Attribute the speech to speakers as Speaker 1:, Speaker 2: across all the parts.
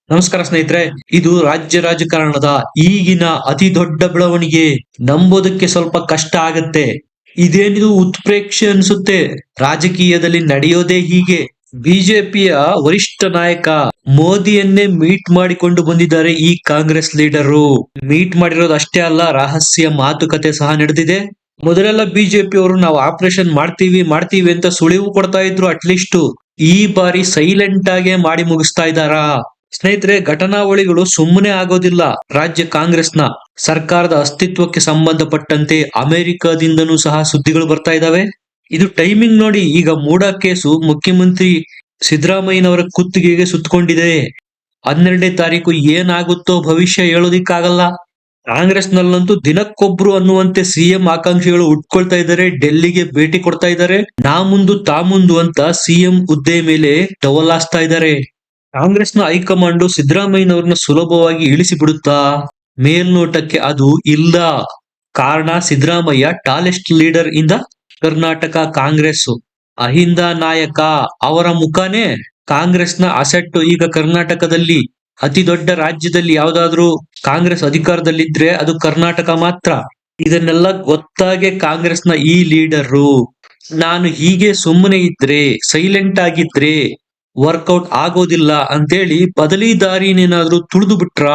Speaker 1: ನಮಸ್ಕಾರ ಸ್ನೇಹಿತರೆ. ಇದು ರಾಜ್ಯ ರಾಜಕಾರಣದ ಈಗಿನ ಅತಿ ದೊಡ್ಡ ಬೆಳವಣಿಗೆ. ನಂಬೋದಕ್ಕೆ ಸ್ವಲ್ಪ ಕಷ್ಟ ಆಗತ್ತೆ. ಇದೇನಿದು ಉತ್ಪ್ರೇಕ್ಷೆ ಅನ್ಸುತ್ತೆ. ರಾಜಕೀಯದಲ್ಲಿ ನಡೆಯೋದೇ ಹೀಗೆ. ಬಿಜೆಪಿಯ ವರಿಷ್ಠ ನಾಯಕ ಮೋದಿಯನ್ನೇ ಮೀಟ್ ಮಾಡಿಕೊಂಡು ಬಂದಿದ್ದಾರೆ ಈ ಕಾಂಗ್ರೆಸ್ ಲೀಡರು. ಮೀಟ್ ಮಾಡಿರೋದು ಅಷ್ಟೇ ಅಲ್ಲ, ರಹಸ್ಯ ಮಾತುಕತೆ ಸಹ ನಡೆದಿದೆ. ಮೊದಲೆಲ್ಲ ಬಿಜೆಪಿ ಅವರು ನಾವು ಆಪರೇಷನ್ ಮಾಡ್ತೀವಿ ಅಂತ ಸುಳಿವು ಕೊಡ್ತಾ ಇದ್ರು. ಅಟ್ಲೀಸ್ಟ್ ಈ ಬಾರಿ ಸೈಲೆಂಟ್ ಆಗೇ ಮಾಡಿ ಮುಗಿಸ್ತಾ ಇದ್ದಾರಾ? ಸ್ನೇಹಿತರೆ, ಘಟನಾವಳಿಗಳು ಸುಮ್ಮನೆ ಆಗೋದಿಲ್ಲ. ರಾಜ್ಯ ಕಾಂಗ್ರೆಸ್ನ ಸರ್ಕಾರದ ಅಸ್ತಿತ್ವಕ್ಕೆ ಸಂಬಂಧಪಟ್ಟಂತೆ ಅಮೆರಿಕದಿಂದನೂ ಸಹ ಸುದ್ದಿಗಳು ಬರ್ತಾ ಇದಾವೆ. ಇದು ಟೈಮಿಂಗ್ ನೋಡಿ. ಈಗ ಮೂಡ ಕೇಸು ಮುಖ್ಯಮಂತ್ರಿ ಸಿದ್ದರಾಮಯ್ಯನವರ ಕುತ್ತಿಗೆಗೆ ಸುತ್ತಕೊಂಡಿದೆ. 12ನೇ ತಾರೀಕು ಏನಾಗುತ್ತೋ ಭವಿಷ್ಯ ಹೇಳೋದಿಕ್ಕಾಗಲ್ಲ. ಕಾಂಗ್ರೆಸ್ನಲ್ಲಂತೂ ದಿನಕ್ಕೊಬ್ರು ಅನ್ನುವಂತೆ ಸಿಎಂ ಆಕಾಂಕ್ಷಿಗಳು ಉಟ್ಕೊಳ್ತಾ ಇದ್ದಾರೆ. ಡೆಲ್ಲಿಗೆ ಭೇಟಿ ಕೊಡ್ತಾ ಇದ್ದಾರೆ. ನಾ ಮುಂದು ತಾ ಮುಂದು ಅಂತ ಸಿಎಂ ಹುದ್ದೆ ಮೇಲೆ ಟವಲಾಸ್ತಾ ಇದ್ದಾರೆ. ಕಾಂಗ್ರೆಸ್ನ ಹೈಕಮಾಂಡ್ ಸಿದ್ದರಾಮಯ್ಯನವರನ್ನ ಸುಲಭವಾಗಿ ಇಳಿಸಿ ಬಿಡುತ್ತಾ? ಮೇಲ್ನೋಟಕ್ಕೆ ಅದು ಇಲ್ಲ. ಕಾರಣ, Siddaramaiah tallest leader in the Karnataka Congress. Ahinda ನಾಯಕ, ಅವರ ಮುಖಾನೇ ಕಾಂಗ್ರೆಸ್ನ ಅಸೆಟ್. ಈಗ ಕರ್ನಾಟಕದಲ್ಲಿ ಅತಿ ದೊಡ್ಡ ರಾಜ್ಯದಲ್ಲಿ ಯಾವ್ದಾದ್ರು ಕಾಂಗ್ರೆಸ್ ಅಧಿಕಾರದಲ್ಲಿದ್ರೆ ಅದು ಕರ್ನಾಟಕ ಮಾತ್ರ. ಇದನ್ನೆಲ್ಲ ಗೊತ್ತಾಗೆ ಕಾಂಗ್ರೆಸ್ನ ಈ ಲೀಡರು ನಾನು ಹೀಗೆ ಸುಮ್ಮನೆ ಇದ್ರೆ, ಸೈಲೆಂಟ್ ಆಗಿದ್ರೆ ವರ್ಕೌಟ್ ಆಗೋದಿಲ್ಲ ಅಂತೇಳಿ ಬದಲಿ ದಾರಿನೇನಾದ್ರೂ ತುಳಿದು ಬಿಟ್ರ?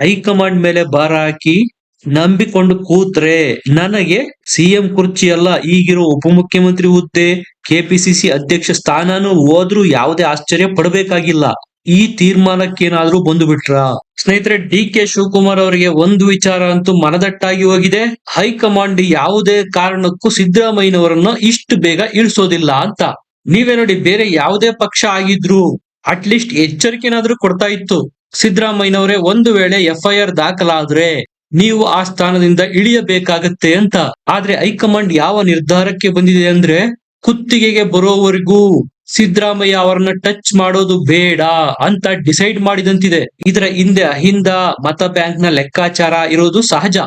Speaker 1: ಹೈಕಮಾಂಡ್ ಮೇಲೆ ಭಾರ ಹಾಕಿ ನಂಬಿಕೊಂಡು ಕೂತ್ರೆ ನನಗೆ ಸಿಎಂ ಕುರ್ಚಿ ಅಲ್ಲ, ಈಗಿರೋ ಉಪಮುಖ್ಯಮಂತ್ರಿ ಹುದ್ದೆ, ಕೆಪಿಸಿಸಿ ಅಧ್ಯಕ್ಷ ಸ್ಥಾನನೂ ಹೋದ್ರೂ ಯಾವುದೇ ಆಶ್ಚರ್ಯ ಪಡಬೇಕಾಗಿಲ್ಲ. ಈ ತೀರ್ಮಾನಕ್ಕೇನಾದ್ರೂ ಬಂದು ಬಿಟ್ರ? ಸ್ನೇಹಿತರೆ, ಡಿ ಕೆ ಶಿವಕುಮಾರ್ ಅವರಿಗೆ ಒಂದು ವಿಚಾರ ಅಂತೂ ಮನದಟ್ಟಾಗಿ ಹೋಗಿದೆ. ಹೈಕಮಾಂಡ್ ಯಾವುದೇ ಕಾರಣಕ್ಕೂ ಸಿದ್ದರಾಮಯ್ಯನವರನ್ನ ಇಷ್ಟು ಬೇಗ ಇಳಿಸೋದಿಲ್ಲ ಅಂತ. ನೀವೇ ನೋಡಿ, ಬೇರೆ ಯಾವುದೇ ಪಕ್ಷ ಆಗಿದ್ರು ಅಟ್ಲೀಸ್ಟ್ ಎಚ್ಚರಿಕೆನಾದ್ರೂ ಕೊಡ್ತಾ ಇತ್ತು. ಸಿದ್ದರಾಮಯ್ಯನವರೇ, ಒಂದು ವೇಳೆ FIR ದಾಖಲಾದ್ರೆ ನೀವು ಆ ಸ್ಥಾನದಿಂದ ಇಳಿಯಬೇಕಾಗತ್ತೆ ಅಂತ. ಆದ್ರೆ ಹೈಕಮಾಂಡ್ ಯಾವ ನಿರ್ಧಾರಕ್ಕೆ ಬಂದಿದೆ ಅಂದ್ರೆ, ಕುತ್ತಿಗೆಗೆ ಬರೋವರೆಗೂ ಸಿದ್ದರಾಮಯ್ಯ ಅವರನ್ನ ಟಚ್ ಮಾಡೋದು ಬೇಡ ಅಂತ ಡಿಸೈಡ್ ಮಾಡಿದಂತಿದೆ. ಇದರ ಹಿಂದೆ ಅಹಿಂದ ಮತ ಬ್ಯಾಂಕ್ ನ ಲೆಕ್ಕಾಚಾರ ಇರೋದು ಸಹಜ.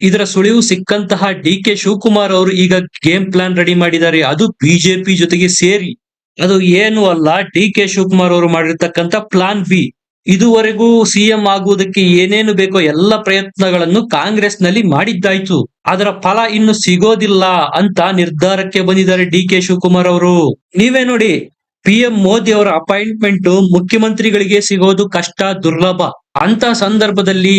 Speaker 1: ಇದರ ಸುಳಿವು ಸಿಕ್ಕಂತಹ ಡಿ ಕೆ ಶಿವಕುಮಾರ್ ಅವರು ಈಗ ಗೇಮ್ ಪ್ಲಾನ್ ರೆಡಿ ಮಾಡಿದ್ದಾರೆ. ಅದು ಬಿಜೆಪಿ ಜೊತೆಗೆ ಸೇರಿ. ಅದು ಏನು ಅಲ್ಲ, ಡಿ ಕೆ ಶಿವಕುಮಾರ್ ಅವರು ಮಾಡಿರ್ತಕ್ಕಂಥ ಪ್ಲಾನ್ ಬಿ. ಇದುವರೆಗೂ ಸಿಎಂ ಆಗುವುದಕ್ಕೆ ಏನೇನು ಬೇಕೋ ಎಲ್ಲ ಪ್ರಯತ್ನಗಳನ್ನು ಕಾಂಗ್ರೆಸ್ ನಲ್ಲಿ ಮಾಡಿದ್ದಾಯ್ತು. ಅದರ ಫಲ ಇನ್ನು ಸಿಗೋದಿಲ್ಲ ಅಂತ ನಿರ್ಧಾರಕ್ಕೆ ಬಂದಿದ್ದಾರೆ ಡಿ ಕೆ ಶಿವಕುಮಾರ್ ಅವರು. ನೀವೇ ನೋಡಿ, PM ಮೋದಿ ಅವರ ಅಪಾಯಿಂಟ್ಮೆಂಟ್ ಮುಖ್ಯಮಂತ್ರಿಗಳಿಗೆ ಸಿಗೋದು ಕಷ್ಟ, ದುರ್ಲಭ. ಅಂತ ಸಂದರ್ಭದಲ್ಲಿ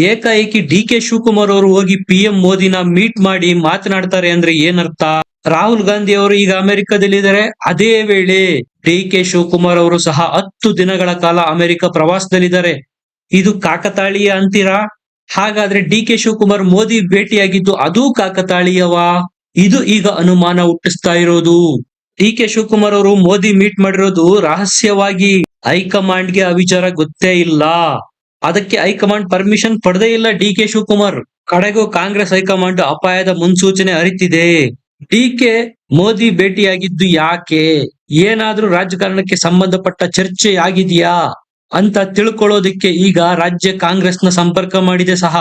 Speaker 1: ಏಕಾಏಕಿ ಡಿ ಕೆ ಶಿವಕುಮಾರ್ ಅವರು ಹೋಗಿ PM ಮೋದಿನ ಮೀಟ್ ಮಾಡಿ ಮಾತನಾಡ್ತಾರೆ ಅಂದ್ರೆ ಏನರ್ಥ? ರಾಹುಲ್ ಗಾಂಧಿ ಅವರು ಈಗ ಅಮೆರಿಕದಲ್ಲಿದ್ದಾರೆ. ಅದೇ ವೇಳೆ ಡಿ ಕೆ ಶಿವಕುಮಾರ್ ಅವರು ಸಹ 10 ದಿನಗಳ ಕಾಲ ಅಮೆರಿಕ ಪ್ರವಾಸದಲ್ಲಿದ್ದಾರೆ. ಇದು ಕಾಕತಾಳೀಯ ಅಂತೀರಾ? ಹಾಗಾದ್ರೆ ಡಿ ಕೆ ಶಿವಕುಮಾರ್ ಮೋದಿ ಭೇಟಿಯಾಗಿದ್ದು ಅದು ಕಾಕತಾಳೀಯವಾ? ಇದು ಈಗ ಅನುಮಾನ ಹುಟ್ಟಿಸ್ತಾ ಇರೋದು. ಡಿ ಕೆ ಶಿವಕುಮಾರ್ ಅವರು ಮೋದಿ ಮೀಟ್ ಮಾಡಿರೋದು ರಹಸ್ಯವಾಗಿ. ಹೈಕಮಾಂಡ್ಗೆ ಆ ವಿಚಾರ ಗೊತ್ತೇ ಇಲ್ಲ. ಅದಕ್ಕೆ ಹೈಕಮಾಂಡ್ ಪರ್ಮಿಷನ್ ಪಡೆದೇ ಇಲ್ಲ ಡಿ ಕೆ ಶಿವಕುಮಾರ್. ಕಡೆಗೂ ಕಾಂಗ್ರೆಸ್ ಹೈಕಮಾಂಡ್ ಅಪಾಯದ ಮುನ್ಸೂಚನೆ ಅರಿತಿದೆ. ಡಿ ಕೆ ಮೋದಿ ಭೇಟಿಯಾಗಿದ್ದು ಯಾಕೆ? ಏನಾದ್ರೂ ರಾಜಕಾರಣಕ್ಕೆ ಸಂಬಂಧಪಟ್ಟ ಚರ್ಚೆ ಆಗಿದೆಯಾ ಅಂತ ತಿಳ್ಕೊಳ್ಳೋದಿಕ್ಕೆ ಈಗ ರಾಜ್ಯ ಕಾಂಗ್ರೆಸ್ನ ಸಂಪರ್ಕ ಮಾಡಿದೆ ಸಹ.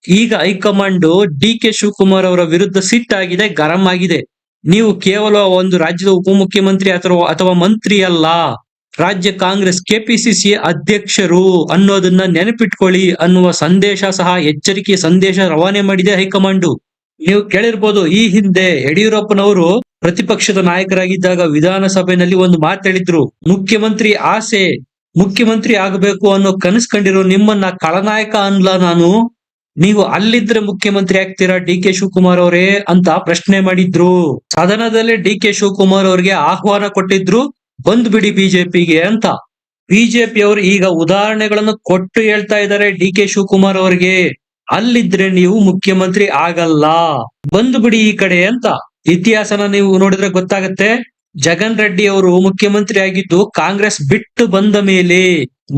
Speaker 1: ಈಗ ಹೈಕಮಾಂಡ್ ಡಿ ಕೆ ಶಿವಕುಮಾರ್ ಅವರ ವಿರುದ್ಧ ಸಿಟ್ಟಾಗಿದೆ, ಗರಂ ಆಗಿದೆ. ನೀವು ಕೇವಲ ಒಂದು ರಾಜ್ಯದ ಉಪಮುಖ್ಯಮಂತ್ರಿ ಅಥವಾ ಮಂತ್ರಿ ಅಲ್ಲ, ರಾಜ್ಯ ಕಾಂಗ್ರೆಸ್ ಕೆಪಿಸಿಸಿ ಅಧ್ಯಕ್ಷರು ಅನ್ನೋದನ್ನ ನೆನಪಿಟ್ಕೊಳ್ಳಿ ಅನ್ನುವ ಸಂದೇಶ ಸಹ, ಎಚ್ಚರಿಕೆಯ ಸಂದೇಶ ರವಾನೆ ಮಾಡಿದೆ ಹೈಕಮಾಂಡ್. ನೀವು ಕೇಳಿರ್ಬೋದು, ಈ ಹಿಂದೆ ಯಡಿಯೂರಪ್ಪನವರು ಪ್ರತಿಪಕ್ಷದ ನಾಯಕರಾಗಿದ್ದಾಗ ವಿಧಾನಸಭೆಯಲ್ಲಿ ಒಂದು ಮಾತು ಹೇಳಿದ್ರು. ಮುಖ್ಯಮಂತ್ರಿ ಆಗಬೇಕು ಅನ್ನೋ ಕನಸು ಕಂಡಿರೋ ನಿಮ್ಮನ್ನ ಖಳನಾಯಕ ಅನ್ಲ ನಾನು. ನೀವು ಅಲ್ಲಿದ್ರೆ ಮುಖ್ಯಮಂತ್ರಿ ಆಗ್ತೀರಾ ಡಿ ಕೆ ಶಿವಕುಮಾರ್ ಅವರೇ ಅಂತ ಪ್ರಶ್ನೆ ಮಾಡಿದ್ರು. ಸದನದಲ್ಲೇ ಡಿ ಕೆ ಶಿವಕುಮಾರ್ ಅವರಿಗೆ ಆಹ್ವಾನ ಕೊಟ್ಟಿದ್ರು, ಬಂದ್ಬಿಡಿ ಬಿಜೆಪಿಗೆ ಅಂತ. ಬಿಜೆಪಿ ಅವರು ಈಗ ಉದಾಹರಣೆಗಳನ್ನು ಕೊಟ್ಟು ಹೇಳ್ತಾ ಇದ್ದಾರೆ ಡಿ ಕೆ ಶಿವಕುಮಾರ್ ಅವರಿಗೆ, ಅಲ್ಲಿದ್ರೆ ನೀವು ಮುಖ್ಯಮಂತ್ರಿ ಆಗಲ್ಲ, ಬಂದು ಬಿಡಿ ಈ ಕಡೆ ಅಂತ. ಇತಿಹಾಸನ ನೀವು ನೋಡಿದ್ರೆ ಗೊತ್ತಾಗತ್ತೆ. ಜಗನ್ ರೆಡ್ಡಿ ಅವರು ಮುಖ್ಯಮಂತ್ರಿ ಆಗಿದ್ದು ಕಾಂಗ್ರೆಸ್ ಬಿಟ್ಟು ಬಂದ ಮೇಲೆ,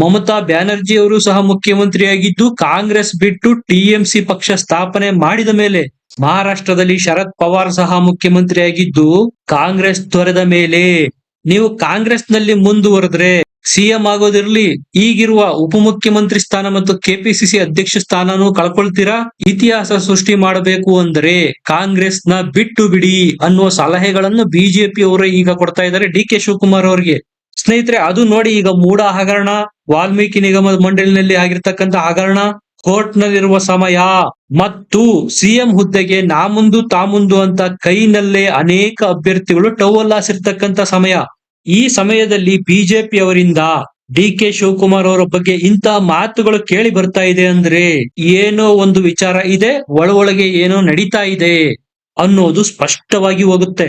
Speaker 1: ಮಮತಾ ಬ್ಯಾನರ್ಜಿ ಅವರು ಸಹ ಮುಖ್ಯಮಂತ್ರಿ ಆಗಿದ್ದು ಕಾಂಗ್ರೆಸ್ ಬಿಟ್ಟು TMC ಪಕ್ಷ ಸ್ಥಾಪನೆ ಮಾಡಿದ ಮೇಲೆ, ಮಹಾರಾಷ್ಟ್ರದಲ್ಲಿ ಶರದ್ ಪವಾರ್ ಸಹ ಮುಖ್ಯಮಂತ್ರಿ ಆಗಿದ್ದು ಕಾಂಗ್ರೆಸ್ ತೊರೆದ ಮೇಲೆ. ನೀವು ಕಾಂಗ್ರೆಸ್ ನಲ್ಲಿ ಮುಂದುವರೆದ್ರೆ ಸಿಎಂ ಆಗೋದಿರ್ಲಿ, ಈಗಿರುವ ಉಪಮುಖ್ಯಮಂತ್ರಿ ಸ್ಥಾನ ಮತ್ತು ಕೆಪಿಸಿಸಿ ಅಧ್ಯಕ್ಷ ಸ್ಥಾನನೂ ಕಳ್ಕೊಳ್ತೀರಾ. ಇತಿಹಾಸ ಸೃಷ್ಟಿ ಮಾಡಬೇಕು ಅಂದ್ರೆ ಕಾಂಗ್ರೆಸ್ ನ ಬಿಟ್ಟು ಬಿಡಿ ಅನ್ನುವ ಸಲಹೆಗಳನ್ನು ಬಿಜೆಪಿ ಅವರು ಈಗ ಕೊಡ್ತಾ ಇದ್ದಾರೆ ಡಿ ಕೆ ಶಿವಕುಮಾರ್ ಅವರಿಗೆ. ಸ್ನೇಹಿತರೆ, ಅದು ನೋಡಿ ಈಗ ಮೂಡ ಹಗರಣ, ವಾಲ್ಮೀಕಿ ನಿಗಮದ ಮಂಡಳಿನಲ್ಲಿ ಆಗಿರ್ತಕ್ಕಂಥ ಹಗರಣ, ಕೋರ್ಟ್ ನಲ್ಲಿರುವ ಸಮಯ ಮತ್ತು ಸಿಎಂ ಹುದ್ದೆಗೆ ನಾ ಮುಂದು ತಾ ಮುಂದು ಅಂತ ಕೈನಲ್ಲೇ ಅನೇಕ ಅಭ್ಯರ್ಥಿಗಳು ಟವಲ್ಲಾಸಿರ್ತಕ್ಕಂಥ ಸಮಯ. ಈ ಸಮಯದಲ್ಲಿ ಬಿಜೆಪಿ ಅವರಿಂದ ಡಿ ಕೆ ಶಿವಕುಮಾರ್ ಅವರ ಬಗ್ಗೆ ಇಂತಹ ಮಾತುಗಳು ಕೇಳಿ ಬರ್ತಾ ಇದೆ ಅಂದ್ರೆ ಏನೋ ಒಂದು ವಿಚಾರ ಇದೆ, ಒಳಗೆ ಏನೋ ನಡೀತಾ ಇದೆ ಅನ್ನೋದು ಸ್ಪಷ್ಟವಾಗಿ ಹೋಗುತ್ತೆ.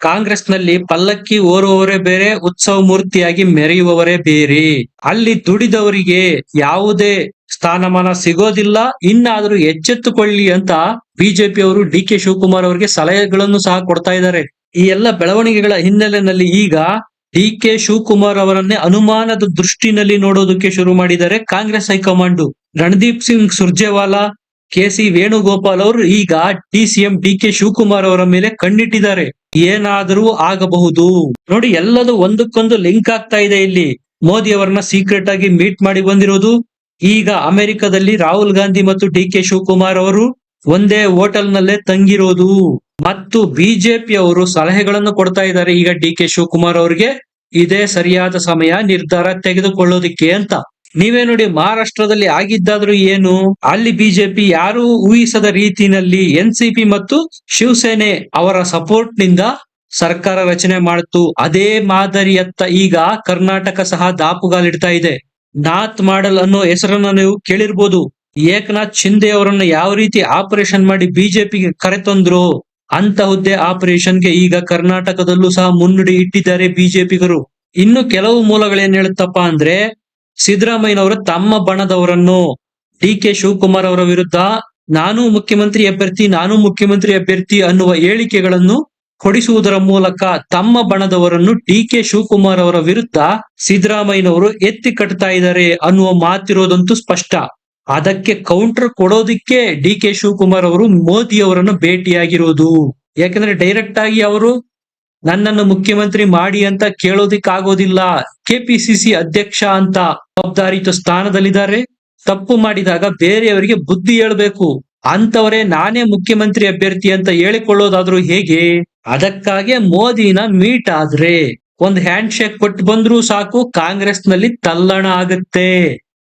Speaker 1: ಕಾಂಗ್ರೆಸ್ನಲ್ಲಿ ಪಲ್ಲಕ್ಕಿ ಓರುವವರೇ ಬೇರೆ, ಉತ್ಸವ ಮೂರ್ತಿಯಾಗಿ ಮೆರೆಯುವವರೇ ಬೇರೆ. ಅಲ್ಲಿ ದುಡಿದವರಿಗೆ ಯಾವುದೇ ಸ್ಥಾನಮಾನ ಸಿಗೋದಿಲ್ಲ. ಇನ್ನಾದ್ರೂ ಎಚ್ಚೆತ್ತುಕೊಳ್ಳಿ ಅಂತ ಬಿಜೆಪಿ ಅವರು ಡಿ ಕೆ ಶಿವಕುಮಾರ್ ಅವರಿಗೆ ಸಲಹೆಗಳನ್ನು ಸಹ ಕೊಡ್ತಾ ಇದ್ದಾರೆ. ಈ ಎಲ್ಲ ಬೆಳವಣಿಗೆಗಳ ಹಿನ್ನೆಲೆಯಲ್ಲಿ ಈಗ ಡಿ ಕೆ ಶಿವಕುಮಾರ್ ಅವರನ್ನೇ ಅನುಮಾನದ ದೃಷ್ಟಿನಲ್ಲಿ ನೋಡೋದಕ್ಕೆ ಶುರು ಮಾಡಿದ್ದಾರೆ Congress high command. Randeep Singh Surjewala, K C Venugopal ಅವರು ಈಗ ಸಿಎಂ ಡಿ ಕೆ ಶಿವಕುಮಾರ್ ಅವರ ಮೇಲೆ ಕಣ್ಣಿಟ್ಟಿದ್ದಾರೆ. ಏನಾದರೂ ಆಗಬಹುದು ನೋಡಿ, ಎಲ್ಲದೂ ಒಂದಕ್ಕೊಂದು ಲಿಂಕ್ ಆಗ್ತಾ ಇದೆ. ಇಲ್ಲಿ ಮೋದಿ ಅವರನ್ನ ಸೀಕ್ರೆಟ್ ಆಗಿ ಮೀಟ್ ಮಾಡಿ ಬಂದಿರೋದು, ಈಗ ಅಮೆರಿಕದಲ್ಲಿ ರಾಹುಲ್ ಗಾಂಧಿ ಮತ್ತು ಡಿ ಕೆ ಶಿವಕುಮಾರ್ ಅವರು ಒಂದೇ ಹೋಟೆಲ್ ನಲ್ಲೇ ತಂಗಿರೋದು, ಮತ್ತು ಬಿಜೆಪಿ ಅವರು ಸಲಹೆಗಳನ್ನು ಕೊಡ್ತಾ ಇದ್ದಾರೆ ಈಗ ಡಿ ಕೆ ಶಿವಕುಮಾರ್ ಅವರಿಗೆ ಇದೇ ಸರಿಯಾದ ಸಮಯ ನಿರ್ಧಾರ ತೆಗೆದುಕೊಳ್ಳೋದಿಕ್ಕೆ ಅಂತ. ನೀವೇ ನೋಡಿ, ಮಹಾರಾಷ್ಟ್ರದಲ್ಲಿ ಆಗಿದ್ದಾದ್ರೂ ಏನು, ಅಲ್ಲಿ ಬಿಜೆಪಿ ಯಾರು ಊಹಿಸದ ರೀತಿಯಲ್ಲಿ ಎನ್ಸಿಪಿ ಮತ್ತು ಶಿವಸೇನೆ ಅವರ ಸಪೋರ್ಟ್ ನಿಂದ ಸರ್ಕಾರ ರಚನೆ ಮಾಡಿತು. ಅದೇ ಮಾದರಿಯತ್ತ ಈಗ ಕರ್ನಾಟಕ ಸಹ ದಾಪುಗಾಲಿಡ್ತಾ ಇದೆ. ನಾಥ್ ಮಾಡಲ್ ಅನ್ನೋ ಹೆಸರನ್ನ ನೀವು ಕೇಳಿರ್ಬೋದು. ಏಕನಾಥ್ ಶಿಂದೆ ಅವರನ್ನ ಯಾವ ರೀತಿ ಆಪರೇಷನ್ ಮಾಡಿ ಬಿಜೆಪಿಗೆ ಕರೆತಂದ್ರು, ಅಂತಹುದ್ದೇ ಆಪರೇಷನ್ಗೆ ಈಗ ಕರ್ನಾಟಕದಲ್ಲೂ ಸಹ ಮುನ್ನುಡಿ ಇಟ್ಟಿದ್ದಾರೆ ಬಿಜೆಪಿಗರು. ಇನ್ನು ಕೆಲವು ಮೂಲಗಳೇನ್ ಹೇಳುತ್ತಪ್ಪ ಅಂದ್ರೆ, ಸಿದ್ದರಾಮಯ್ಯನವರು ತಮ್ಮ ಬಣದವರನ್ನು ಡಿ ಕೆ ಶಿವಕುಮಾರ್ ಅವರ ವಿರುದ್ಧ ನಾನು ಮುಖ್ಯಮಂತ್ರಿ ಅಭ್ಯರ್ಥಿ ಅನ್ನುವ ಹೇಳಿಕೆಗಳನ್ನು ಕೊಡಿಸುವುದರ ಮೂಲಕ ತಮ್ಮ ಬಣದವರನ್ನು ಡಿ ಕೆ ಶಿವಕುಮಾರ್ ಅವರ ವಿರುದ್ಧ ಸಿದ್ದರಾಮಯ್ಯನವರು ಎತ್ತಿ ಕಟ್ತಾ ಇದ್ದಾರೆ ಅನ್ನುವ ಮಾತಿರೋದಂತೂ ಸ್ಪಷ್ಟ. ಅದಕ್ಕೆ ಕೌಂಟರ್ ಕೊಡೋದಿಕ್ಕೆ ಡಿ ಕೆ ಶಿವಕುಮಾರ್ ಅವರು ಮೋದಿ ಅವರನ್ನು ಭೇಟಿಯಾಗಿರೋದು. ಯಾಕಂದ್ರೆ ಡೈರೆಕ್ಟ್ ಆಗಿ ಅವರು ನನ್ನನ್ನು ಮುಖ್ಯಮಂತ್ರಿ ಮಾಡಿ ಅಂತ ಕೇಳೋದಿಕ್ಕಾಗೋದಿಲ್ಲ. ಕೆಪಿಸಿಸಿ ಅಧ್ಯಕ್ಷ ಅಂತ ಜವಾಬ್ದಾರಿತ ಸ್ಥಾನದಲ್ಲಿದ್ದಾರೆ. ತಪ್ಪು ಮಾಡಿದಾಗ ಬೇರೆಯವರಿಗೆ ಬುದ್ಧಿ ಹೇಳ್ಬೇಕು. ಅಂತವರೇ ನಾನೇ ಮುಖ್ಯಮಂತ್ರಿ ಅಭ್ಯರ್ಥಿ ಅಂತ ಹೇಳಿಕೊಳ್ಳೋದಾದ್ರೂ ಹೇಗೆ? ಅದಕ್ಕಾಗಿ ಮೋದಿನ ಮೀಟ್ ಆದ್ರೆ ಒಂದ್ ಹ್ಯಾಂಡ್ ಶೇಕ್ ಕೊಟ್ಟು ಬಂದ್ರು ಸಾಕು, ಕಾಂಗ್ರೆಸ್ ನಲ್ಲಿ ತಲ್ಲಣ ಆಗತ್ತೆ.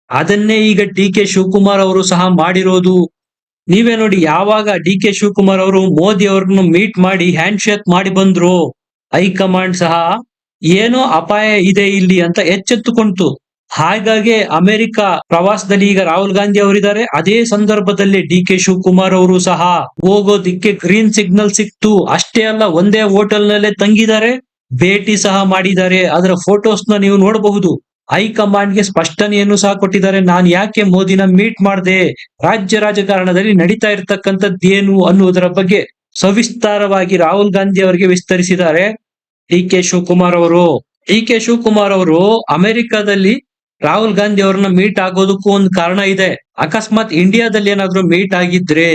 Speaker 1: ಅದನ್ನೇ ಈಗ ಡಿ ಕೆ ಶಿವಕುಮಾರ್ ಅವರು ಸಹ ಮಾಡಿರೋದು. ನೀವೇ ನೋಡಿ, ಯಾವಾಗ ಡಿ ಕೆ ಶಿವಕುಮಾರ್ ಅವರು ಮೋದಿ ಅವರನ್ನು ಮೀಟ್ ಮಾಡಿ ಹ್ಯಾಂಡ್ ಶೇಕ್ ಮಾಡಿ ಬಂದ್ರು, ಹೈಕಮಾಂಡ್ ಸಹ ಏನೋ ಅಪಾಯ ಇದೆ ಇಲ್ಲಿ ಅಂತ ಎಚ್ಚೆತ್ತುಕೊಂತು. ಹಾಗಾಗಿ ಅಮೆರಿಕ ಪ್ರವಾಸದಲ್ಲಿ ಈಗ ರಾಹುಲ್ ಗಾಂಧಿ ಅವರಿದ್ದಾರೆ. ಅದೇ ಸಂದರ್ಭದಲ್ಲಿ ಡಿ ಕೆ ಶಿವಕುಮಾರ್ ಅವರು ಸಹ ಹೋಗೋದಿಕ್ಕೆ ಗ್ರೀನ್ ಸಿಗ್ನಲ್ ಸಿಕ್ತು. ಅಷ್ಟೇ ಅಲ್ಲ, ಒಂದೇ ಹೋಟೆಲ್ ನಲ್ಲೇ ತಂಗಿದ್ದಾರೆ, ಭೇಟಿ ಸಹ ಮಾಡಿದ್ದಾರೆ. ಅದರ ಫೋಟೋಸ್ ನ ನೀವು ನೋಡಬಹುದು. ಹೈಕಮಾಂಡ್ ಗೆ ಸ್ಪಷ್ಟನೆಯನ್ನು ಸಹ ಕೊಟ್ಟಿದ್ದಾರೆ. ನಾನು ಯಾಕೆ ಮೋದಿನ ಮೀಟ್ ಮಾಡಿದೆ, ರಾಜ್ಯ ರಾಜಕಾರಣದಲ್ಲಿ ನಡೀತಾ ಇರ್ತಕ್ಕಂಥದ್ದೇನು ಅನ್ನುವುದರ ಬಗ್ಗೆ ಸವಿಸ್ತಾರವಾಗಿ ರಾಹುಲ್ ಗಾಂಧಿ ಅವರಿಗೆ ವಿಸ್ತರಿಸಿದ್ದಾರೆ ಡಿ ಕೆ ಶಿವಕುಮಾರ್ ಅವರು. ಡಿ ಕೆ ಶಿವಕುಮಾರ್ ಅವರು ಅಮೆರಿಕದಲ್ಲಿ ರಾಹುಲ್ ಗಾಂಧಿ ಅವರನ್ನ ಮೀಟ್ ಆಗೋದಕ್ಕೂ ಒಂದು ಕಾರಣ ಇದೆ. ಅಕಸ್ಮಾತ್ ಇಂಡಿಯಾದಲ್ಲಿ ಏನಾದ್ರೂ ಮೀಟ್ ಆಗಿದ್ರೆ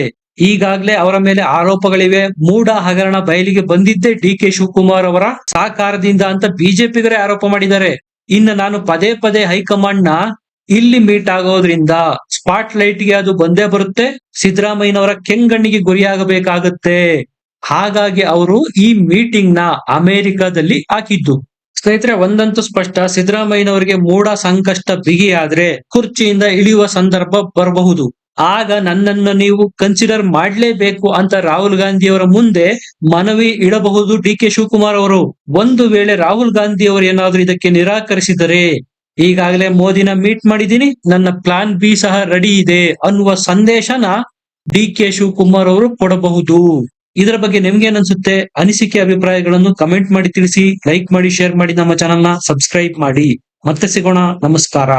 Speaker 1: ಈಗಾಗ್ಲೇ ಅವರ ಮೇಲೆ ಆರೋಪಗಳಿವೆ. ಮೂಡ ಹಗರಣ ಬಯಲಿಗೆ ಬಂದಿದ್ದೇ ಡಿ ಕೆ ಶಿವಕುಮಾರ್ ಅವರ ಸಹಕಾರದಿಂದ ಅಂತ ಬಿಜೆಪಿಗರೇ ಆರೋಪ ಮಾಡಿದ್ದಾರೆ. ಇನ್ನು ನಾನು ಪದೇ ಪದೇ ಹೈಕಮಾಂಡ್ ನ ಇಲ್ಲಿ ಮೀಟ್ ಆಗೋದ್ರಿಂದ ಸ್ಪಾಟ್ ಲೈಟ್ ಗೆ ಅದು ಬಂದೇ ಬರುತ್ತೆ, ಸಿದ್ದರಾಮಯ್ಯನವರ ಕೆಂಗಣ್ಣಿಗೆ ಗುರಿಯಾಗಬೇಕಾಗತ್ತೆ. ಹಾಗಾಗಿ ಅವರು ಈ ಮೀಟಿಂಗ್ ನ ಅಮೆರಿಕದಲ್ಲಿ ಹಾಕಿದ್ದು. ಸ್ನೇಹಿತರೆ, ಒಂದಂತೂ ಸ್ಪಷ್ಟ, ಸಿದ್ದರಾಮಯ್ಯನವರಿಗೆ ಮೂಡ ಸಂಕಷ್ಟ ಬಿಗಿಯಾದ್ರೆ ಕುರ್ಚಿಯಿಂದ ಇಳಿಯುವ ಸಂದರ್ಭ ಬರಬಹುದು. ಆಗ ನನ್ನನ್ನು ನೀವು ಕನ್ಸಿಡರ್ ಮಾಡ್ಲೇಬೇಕು ಅಂತ ರಾಹುಲ್ ಗಾಂಧಿ ಅವರ ಮುಂದೆ ಮನವಿ ಇಡಬಹುದು ಡಿ ಕೆ ಶಿವಕುಮಾರ್ ಅವರು. ಒಂದು ವೇಳೆ ರಾಹುಲ್ ಗಾಂಧಿ ಅವರು ಏನಾದ್ರೂ ಇದಕ್ಕೆ ನಿರಾಕರಿಸಿದರೆ, ಈಗಾಗಲೇ ಮೋದಿನ ಮೀಟ್ ಮಾಡಿದ್ದೀನಿ, ನನ್ನ ಪ್ಲಾನ್ ಬಿ ಸಹ ರೆಡಿ ಇದೆ ಅನ್ನುವ ಸಂದೇಶನ ಡಿ ಕೆ ಶಿವಕುಮಾರ್ ಅವರು ಕೊಡಬಹುದು. ಇದರ ಬಗ್ಗೆ ನಿಮ್ಗೇನ್ ಅನ್ಸುತ್ತೆ? ಅನಿಸಿಕೆ ಅಭಿಪ್ರಾಯಗಳನ್ನು ಕಮೆಂಟ್ ಮಾಡಿ ತಿಳಿಸಿ. ಲೈಕ್ ಮಾಡಿ, ಶೇರ್ ಮಾಡಿ, ನಮ್ಮ ಚಾನೆಲ್ ನ ಸಬ್ಸ್ಕ್ರೈಬ್ ಮಾಡಿ. ಮತ್ತೆ ಸಿಗೋಣ. ನಮಸ್ಕಾರ.